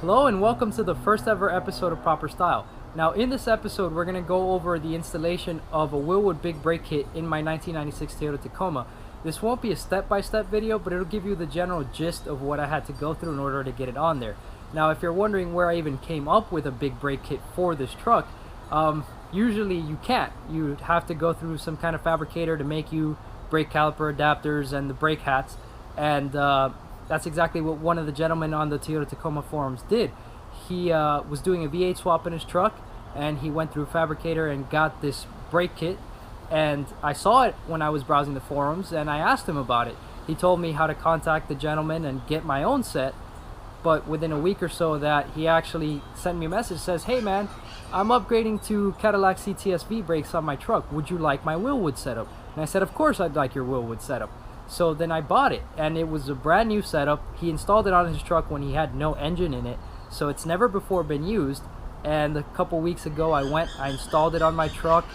Hello and welcome to the first ever episode of Proper Style. Now in this episode we're going to go over the installation of a Wilwood big brake kit in my 1996 Toyota Tacoma. This won't be a step-by-step video, but it'll give you the general gist of what I had to go through in order to get it on there. Now if you're wondering where I even came up with a big brake kit for this truck, usually you can't. You have to go through some kind of fabricator to make you brake caliper adapters and the brake hats, and that's exactly what one of the gentlemen on the Toyota Tacoma forums did. He was doing a V8 swap in his truck, and he went through a fabricator and got this brake kit. And I saw it when I was browsing the forums, and I asked him about it. He told me how to contact the gentleman and get my own set. But within a week or so of that, he actually sent me a message that says, "Hey man, I'm upgrading to Cadillac CTS-V brakes on my truck. Would you like my Wilwood setup?" And I said, "Of course I'd like your Wilwood setup." So then I bought it, and it was a brand new setup. He installed it on his truck when he had no engine in it, so it's never before been used. And a couple weeks ago I installed it on my truck,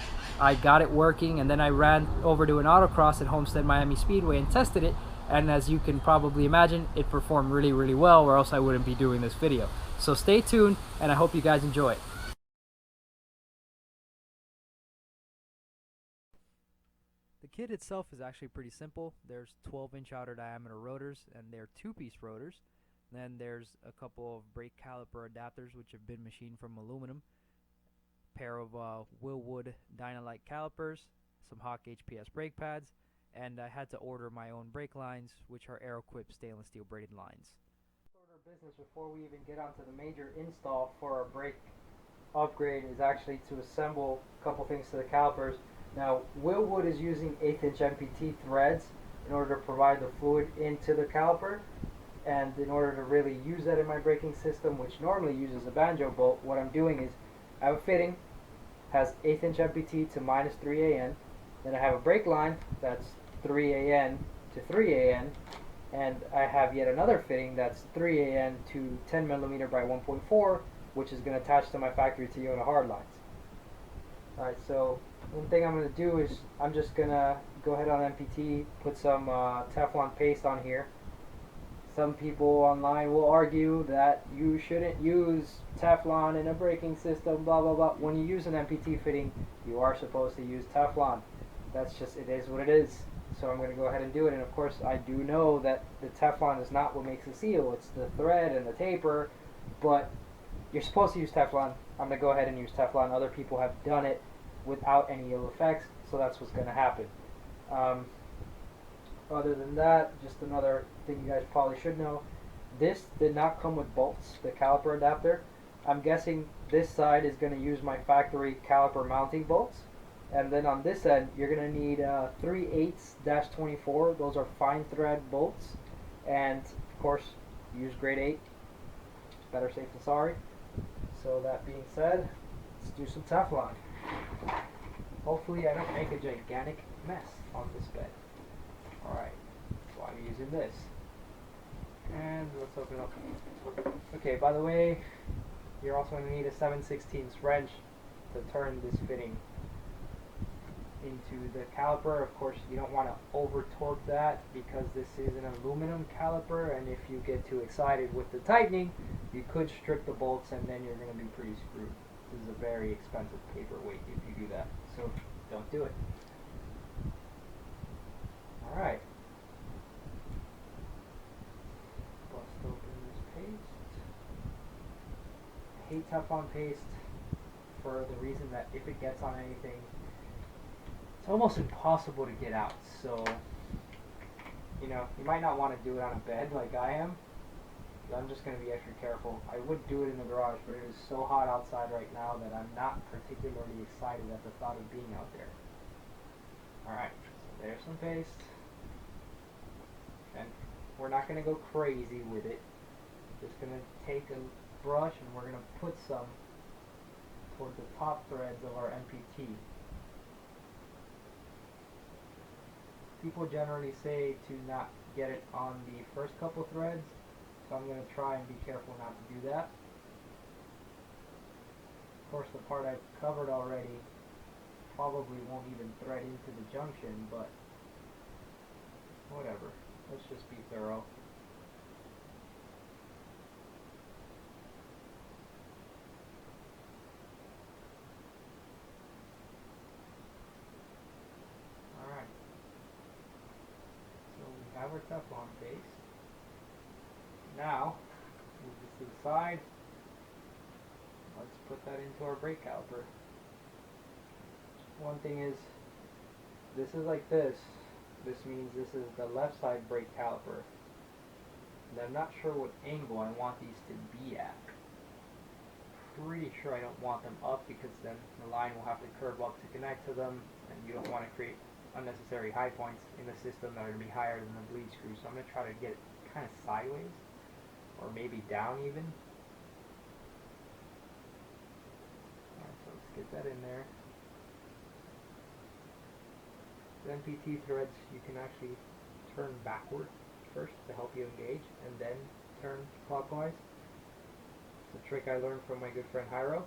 I got it working, and then I ran over to an autocross at Homestead Miami Speedway and tested it, and as you can probably imagine, it performed really well, or else I wouldn't be doing this video. So stay tuned, and I hope you guys enjoy it. The kit itself is actually pretty simple. There's 12-inch outer diameter rotors, and they're two-piece rotors. Then there's a couple of brake caliper adapters which have been machined from aluminum, a pair of Wilwood Dynalite calipers, some Hawk HPS brake pads, and I had to order my own brake lines, which are Aeroquip stainless steel braided lines. Order business before we even get onto the major install for our brake upgrade is actually to assemble a couple things to the calipers. Now, Wilwood is using 1/8 inch MPT threads in order to provide the fluid into the caliper, and in order to really use that in my braking system, which normally uses a banjo bolt, what I'm doing is I have a fitting, has 1/8 inch MPT to -3 AN, then I have a brake line that's 3 AN to 3 AN, and I have yet another fitting that's 3 AN to 10 millimeter by 1.4, which is going to attach to my factory Toyota hardlines. Alright, so one thing I'm going to do is I'm just going to go ahead on MPT, put some Teflon paste on here. Some people online will argue that you shouldn't use Teflon in a braking system, blah blah blah. When you use an MPT fitting, you are supposed to use Teflon. That's just, it is what it is. So I'm going to go ahead and do it, and of course I do know that the Teflon is not what makes the seal, it's the thread and the taper, but you're supposed to use Teflon. I'm going to go ahead and use Teflon. Other people have done it without any ill effects, so that's what's going to happen. Other than that, just another thing you guys probably should know, this did not come with bolts, the caliper adapter. I'm guessing this side is going to use my factory caliper mounting bolts, and then on this end you're going to need 3/8-24. Those are fine thread bolts, and of course use grade 8. It's better safe than sorry. So that being said, let's do some Teflon. Hopefully I don't make a gigantic mess on this bed. Alright, so I'm using this. And let's open it up. Okay, by the way, you're also going to need a 7/16 wrench to turn this fitting into the caliper. Of course, you don't want to over torque that because this is an aluminum caliper, and if you get too excited with the tightening, you could strip the bolts and then you're going to be pretty screwed. This is a very expensive paperweight if you do that, so don't do it. Alright. Bust open this paste. I hate Teflon paste for the reason that if it gets on anything, it's almost impossible to get out. So, you know, you might not want to do it on a bed like I am. I'm just going to be extra careful. I would do it in the garage, but it is so hot outside right now that I'm not particularly excited at the thought of being out there. Alright, so there's some paste. And we're not going to go crazy with it. We're just going to take a brush and we're going to put some toward the top threads of our MPT. People generally say to not get it on the first couple threads, so I'm going to try and be careful not to do that. Of course, the part I've covered already probably won't even thread into the junction, but whatever. Let's just be thorough. our Teflon paste. Now, move this to the side. Let's put that into our brake caliper. One thing is, this is like this. This means this is the left side brake caliper. And I'm not sure what angle I want these to be at. Pretty sure I don't want them up because then the line will have to curve up to connect to them, and you don't want to create unnecessary high points in the system that are going to be higher than the bleed screw. So I'm going to try to get it kind of sideways, or maybe down even. Alright, so let's get that in there. The NPT threads you can actually turn backward first to help you engage, and then turn clockwise. It's a trick I learned from my good friend Hyro.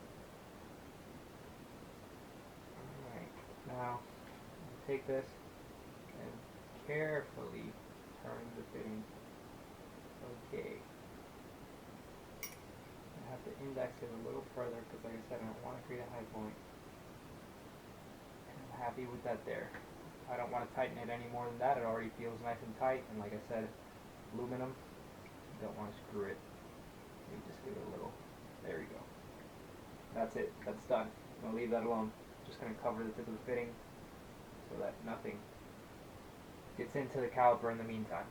Alright, now take this and carefully turn the fitting. Okay. I have to index it a little further because, like I said, I don't want to create a high point. And I'm happy with that there. I don't want to tighten it any more than that. It already feels nice and tight, and like I said, aluminum, you don't want to screw it. You just give it a little. There you go. That's it. That's done. I'm going to leave that alone. Just going to cover the tip of the fitting so that nothing gets into the caliper in the meantime.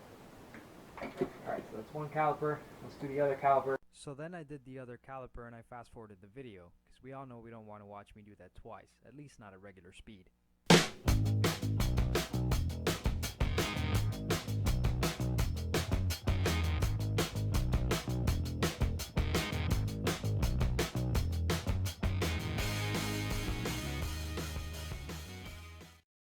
Alright, so that's one caliper. Let's do the other caliper. So then I did the other caliper and I fast forwarded the video, because we all know we don't want to watch me do that twice, at least not at regular speed.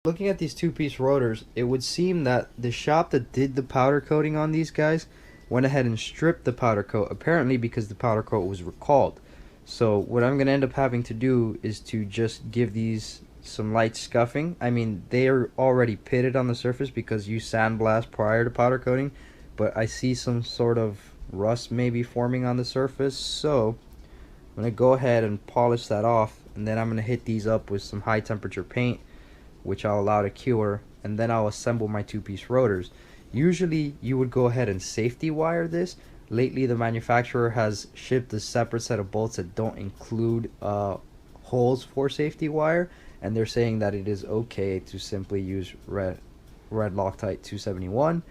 Looking at these two-piece rotors, it would seem that the shop that did the powder coating on these guys went ahead and stripped the powder coat, apparently because the powder coat was recalled. So what I'm going to end up having to do is to just give these some light scuffing. I mean, they are already pitted on the surface because you sandblast prior to powder coating, but I see some sort of rust maybe forming on the surface, so I'm going to go ahead and polish that off, and then I'm going to hit these up with some high temperature paint, which I'll allow to cure, and then I'll assemble my two-piece rotors. Usually you would go ahead and safety wire this. Lately the manufacturer has shipped a separate set of bolts that don't include holes for safety wire, and they're saying that it is okay to simply use red Loctite 271.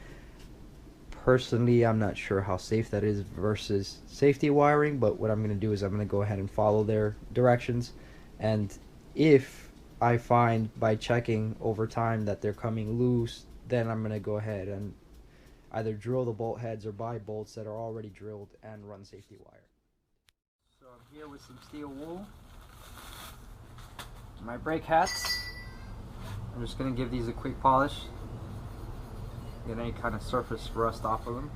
Personally, I'm not sure how safe that is versus safety wiring, but what I'm going to do is I'm going to go ahead and follow their directions, and if I find by checking over time that they're coming loose, then I'm going to go ahead and either drill the bolt heads or buy bolts that are already drilled and run safety wire. So I'm here with some steel wool, my brake hats. I'm just going to give these a quick polish, get any kind of surface rust off of them.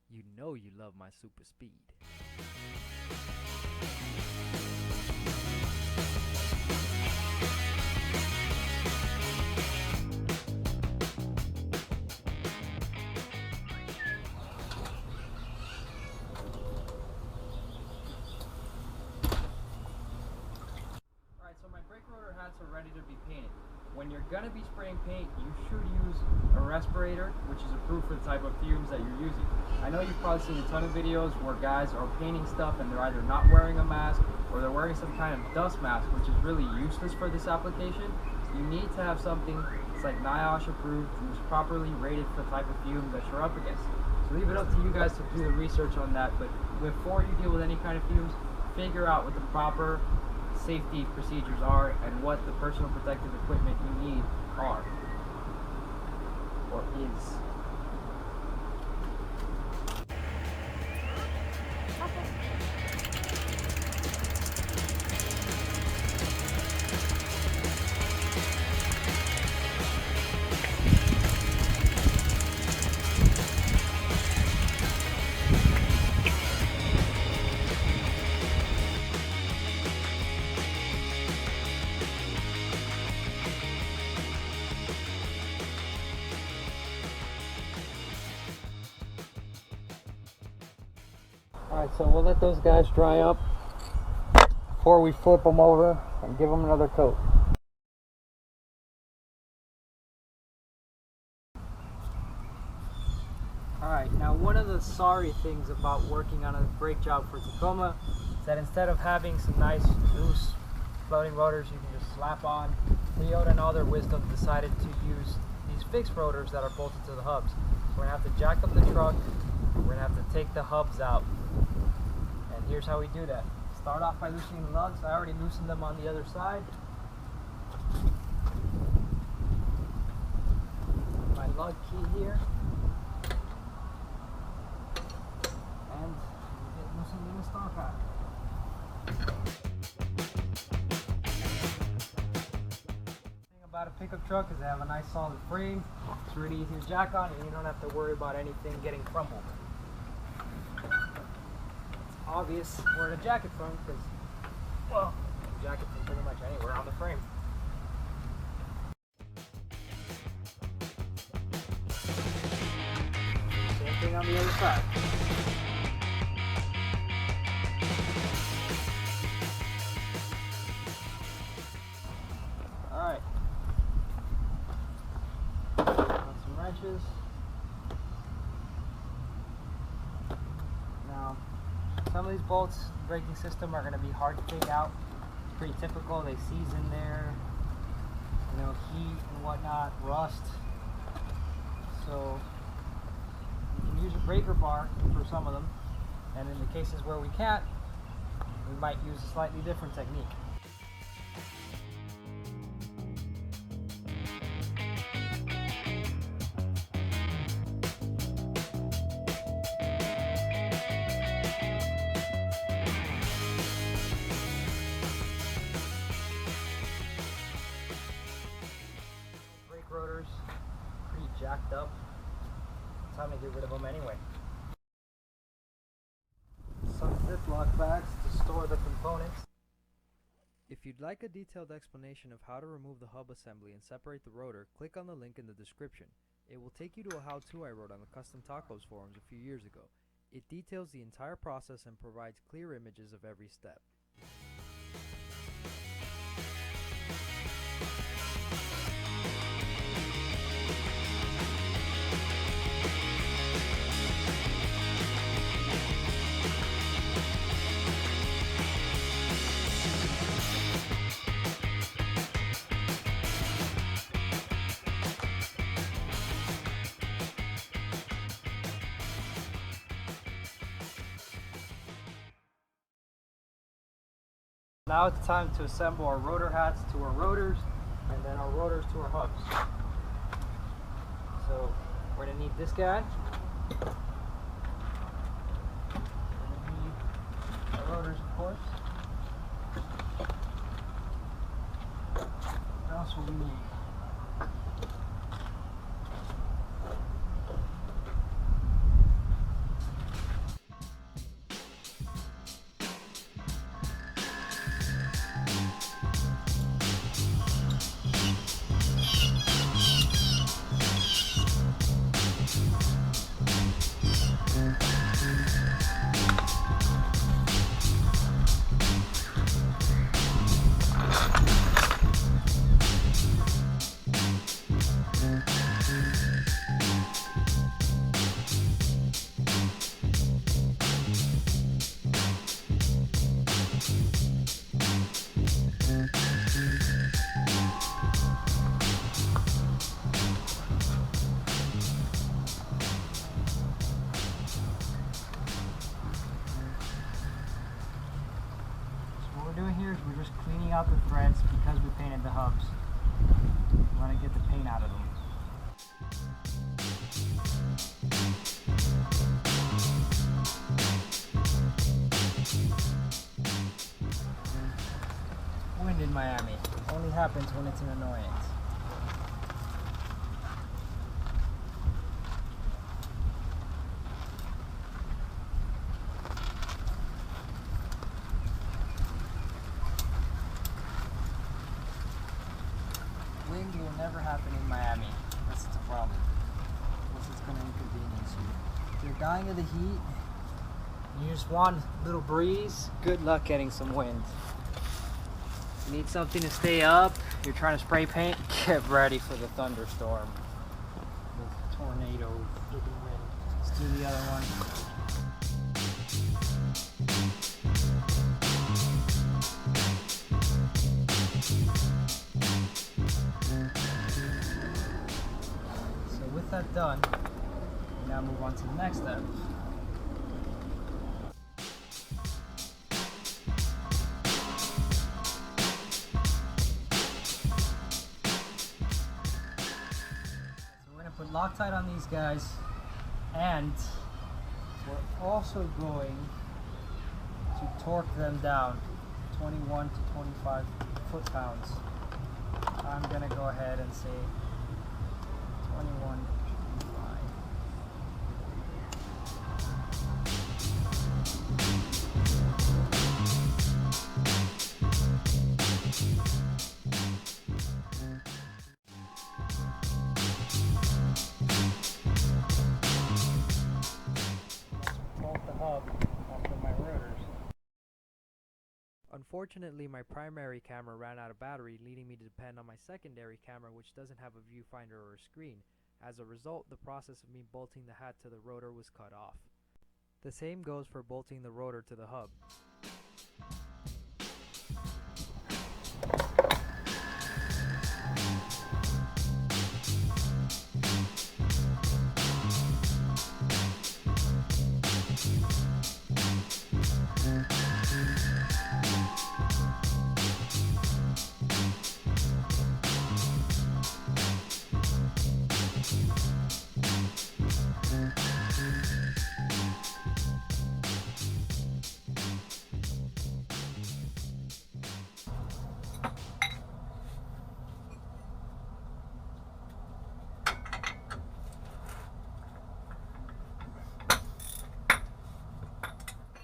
You know you love my super speed. Alright, so my brake rotor hats are ready to be painted. When you're going to be spraying paint, you should use a respirator, which is approved for the type of fumes that you're using. I know you've probably seen a ton of videos where guys are painting stuff and they're either not wearing a mask or they're wearing some kind of dust mask, which is really useless for this application. You need to have something that's like NIOSH approved, who's properly rated for the type of fume that you're up against. So leave it up to you guys to do the research on that, but before you deal with any kind of fumes, figure out what the proper safety procedures are and what the personal protective equipment you need are or is. Alright, so we'll let those guys dry up before we flip them over and give them another coat. Alright, now one of the sorry things about working on a brake job for Tacoma is that instead of having some nice loose floating rotors you can just slap on, Toyota in all their wisdom decided to use these fixed rotors that are bolted to the hubs. So we're going to have to jack up the truck, we're going to have to take the hubs out, and here's how we do that. Start off by loosening the lugs. I already loosened them on the other side. My lug key here. And we get loosened in the star pack. The thing about a pickup truck is they have a nice solid frame. It's really easy to jack on and you don't have to worry about anything getting crumpled. Obvious where to jack it from because, well, you can jack it from pretty much anywhere on the frame. Same thing on the other side. Alright. Got some wrenches. Now, some of these bolts, the braking system, are going to be hard to take out. It's pretty typical. They seize in there, you know, heat and whatnot, rust. So you can use a breaker bar for some of them, and in the cases where we can't, we might use a slightly different technique. Rotors pretty jacked up. Time to get rid of them anyway. Some Ziploc bags to store the components. If you'd like a detailed explanation of how to remove the hub assembly and separate the rotor, click on the link in the description. It will take you to a how-to I wrote on the Custom Tacos forums a few years ago. It details the entire process and provides clear images of every step. Now it's time to assemble our rotor hats to our rotors, and then our rotors to our hubs. So we're going to need this guy. We're going to need our rotors, of course. What else will we need? We're just cleaning out the threads because we painted the hubs. We want to get the paint out of them. Wind in Miami. Only happens when it's an annoyance. Wind will never happen in Miami unless it's a problem. Unless it's going to inconvenience you. If you're dying of the heat, you just want a little breeze, good luck getting some wind. Need something to stay up. You're trying to spray paint. Get ready for the thunderstorm. The tornado getting ready. Let's do the other one. So with that done, we now move on to the next step. Put Loctite on these guys, and we're also going to torque them down 21 to 25 foot-pounds. I'm gonna go ahead and say 21 to 25. Unfortunately, my primary camera ran out of battery, leading me to depend on my secondary camera, which doesn't have a viewfinder or a screen. As a result, the process of me bolting the hat to the rotor was cut off. The same goes for bolting the rotor to the hub.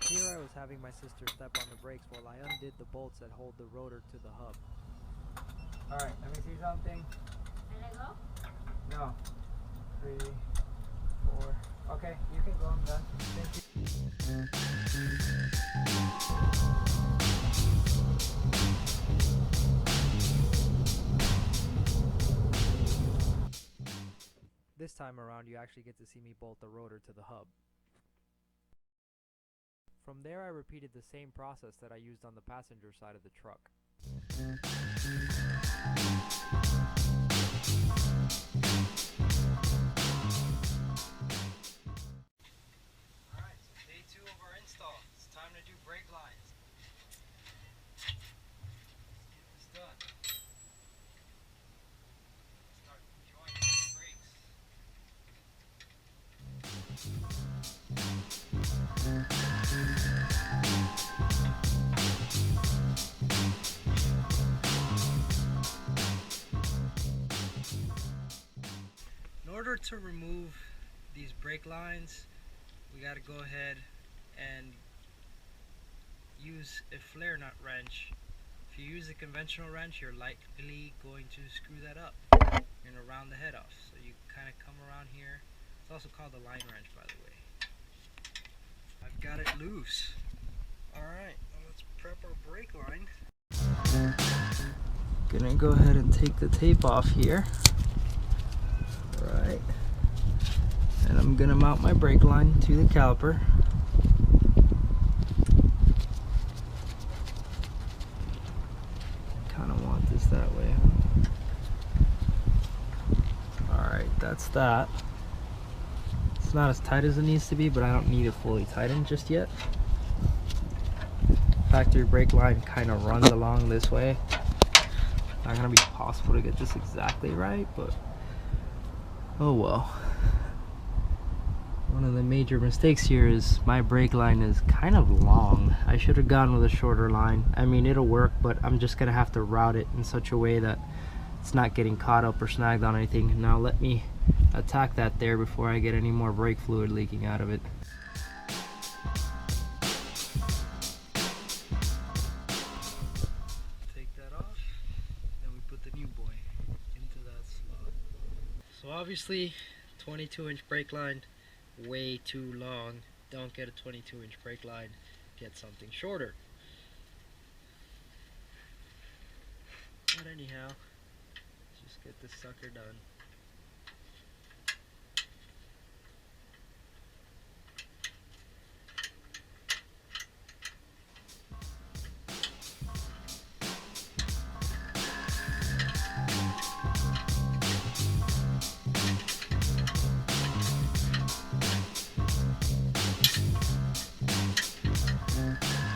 Here I was having my sister step on the brakes while I undid the bolts that hold the rotor to the hub. Alright, let me see something. Can I go? No. 3, 4. Okay, you can go, I'm done. Thank you. This time around, you actually get to see me bolt the rotor to the hub. From there, I repeated the same process that I used on the passenger side of the truck. Alright, so day 2 of our install. It's time to do brake lines. Let's get this done. Start joining the brakes. In order to remove these brake lines, we got to go ahead and use a flare nut wrench. If you use a conventional wrench, you're likely going to screw that up and round the head off. So you kind of come around here. It's also called a line wrench, by the way. I've got it loose. Alright, well, let's prep our brake line. Gonna go ahead and take the tape off here. Right, and I'm gonna mount my brake line to the caliper. Kind of want this that way, huh? Alright, that's that. It's not as tight as it needs to be, but I don't need it fully tightened just yet. Factory brake line kind of runs along this way. Not gonna be possible to get this exactly right, but oh well. One of the major mistakes here is my brake line is kind of long. I should have gone with a shorter line. I mean, it'll work, but I'm just gonna have to route it in such a way that it's not getting caught up or snagged on anything. Now let me attack that there before I get any more brake fluid leaking out of it. Take that off, then we put the new boy into that slot. So obviously 22-inch brake line, way too long. Don't get a 22-inch brake line, get something shorter. But anyhow, let's just get this sucker done.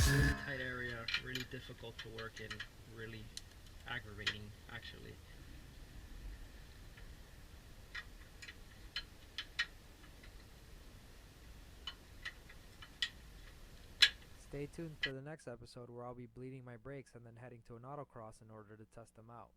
Really tight area, really difficult to work in, really aggravating actually. Stay tuned for the next episode where I'll be bleeding my brakes and then heading to an autocross in order to test them out.